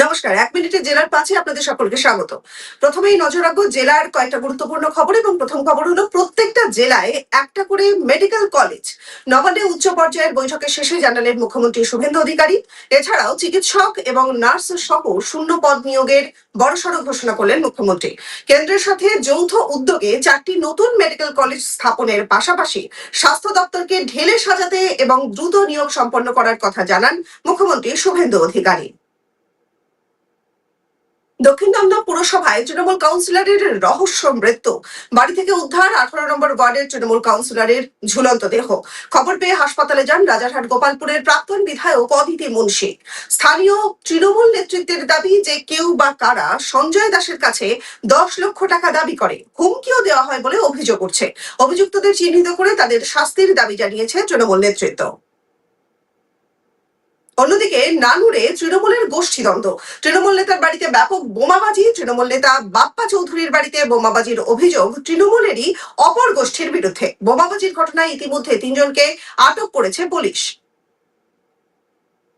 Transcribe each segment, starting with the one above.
নমস্কার, ১ মিনিটে জেলার পাঁচে আপনাদের সকলকে স্বাগত। প্রথমেই নজর রাখবো জেলার কয়েকটা গুরুত্বপূর্ণ খবর এবং প্রথম খবর হলো প্রত্যেকটা জেলায় একটা করে মেডিকেল কলেজ। নবান্নে উচ্চ পর্যায়ের বৈঠকের শেষে জানালেন মুখ্যমন্ত্রী শুভেন্দু অধিকারী। এছাড়াও চিকিৎসক এবং নার্স সহ শূন্য পদ নিয়োগের বড়সড় ঘোষণা করলেন মুখ্যমন্ত্রী। কেন্দ্রের সাথে যৌথ উদ্যোগে 4টি নতুন মেডিকেল কলেজ স্থাপনের পাশাপাশি স্বাস্থ্য দপ্তরকে ঢেলে সাজাতে এবং দ্রুত নিয়োগ সম্পন্ন করার কথা জানান মুখ্যমন্ত্রী শুভেন্দু অধিকারী। দক্ষিণ দমদম পুরসভায় তৃণমূল কাউন্সিলরের রহস্য মৃত্যু। বাড়ি থেকে উদ্ধার 18 নম্বর ওয়ার্ডের তৃণমূল কাউন্সিলরের ঝুলন্ত দেহ। খবর পেয়ে হাসপাতালে যান রাজারহাট গোপালপুরের প্রাক্তন বিধায়ক অদিতি মুন্সি। স্থানীয় তৃণমূল নেতৃত্বের দাবি যে কেউ বা কারা সঞ্জয় দাসের কাছে 10 লক্ষ টাকা দাবি করে, হুমকিও দেওয়া হয় বলে অভিযোগ উঠছে। অভিযুক্তদের চিহ্নিত করে তাদের শাস্তির দাবি জানিয়েছে তৃণমূল নেতৃত্ব। অন্যদিকে নানুরে তৃণমূলের গোষ্ঠীদ্বন্দ্ব। তৃণমূল নেতার বাড়িতে ব্যাপক বোমাবাজি। তৃণমূল নেতা বাপ্পা চৌধুরীর বাড়িতে বোমাবাজির অভিযোগ তৃণমূলেরই অপর গোষ্ঠীর বিরুদ্ধে। বোমাবাজির ঘটনায় ইতিমধ্যে 3 জনকে আটক করেছে পুলিশ।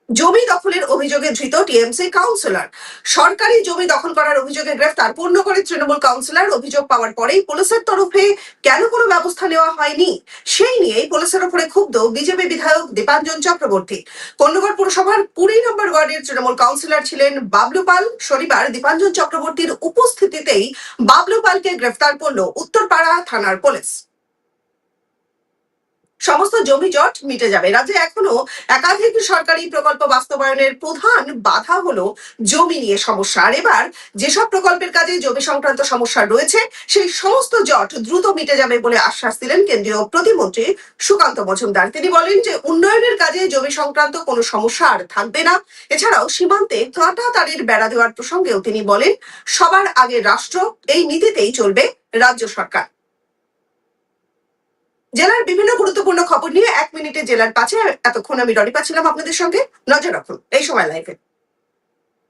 জমি দখলের অভিযোগে ধৃত টিএমসি কাউন্সিলর। সরকারি জমি দখল করার অভিযোগে গ্রেফতার পূর্ণ করে তৃণমূল কাউন্সিলর। অভিযোগ পাওয়ার পরেই পুলিশের তরফে কেন কোনো ব্যবস্থা নেওয়া হয়নি সেই নিয়ে পুলিশের উপরে ক্ষুব্ধ বিজেপি বিধায়ক দীপাঞ্জন চক্রবর্তী। কোন্নগর পুরসভার 20 নম্বর ওয়ার্ডের তৃণমূল কাউন্সিলর ছিলেন বাবলু পাল। শনিবার দীপাঞ্জন চক্রবর্তীর উপস্থিতিতেই বাবলু পালকে গ্রেফতার করল উত্তরপাড়া থানার পুলিশ। সমস্ত জমি জট মিটে যাবে। রাজ্যে এখনো একাধিক সরকারি প্রকল্প বাস্তবায়নের প্রধান বাধা হলো জমি নিয়ে সমস্যা। আর এবার যেসব প্রকল্পের কাজে জমি সংক্রান্ত সমস্যা রয়েছে সেই সমস্ত জট দ্রুত মিটে যাবে বলে আশ্বাস দিলেন কেন্দ্রীয় প্রতিমন্ত্রী সুকান্ত মজুমদার। তিনি বলেন যে উন্নয়নের কাজে জমি সংক্রান্ত কোনো সমস্যা আর থাকবে না। এছাড়াও সীমান্তে কাঁটা তারের বেড়া দেওয়ার প্রসঙ্গেও তিনি বলেন সবার আগে রাষ্ট্র, এই নীতিতেই চলবে রাজ্য সরকার। জেলার বিভিন্ন গুরুত্বপূর্ণ খবর নিয়ে 1 মিনিটে জেলার পাঁচে এতক্ষণ আমি রনিপা ছিলাম আপনাদের সঙ্গে। নজর রাখুন এই সময় লাইভে।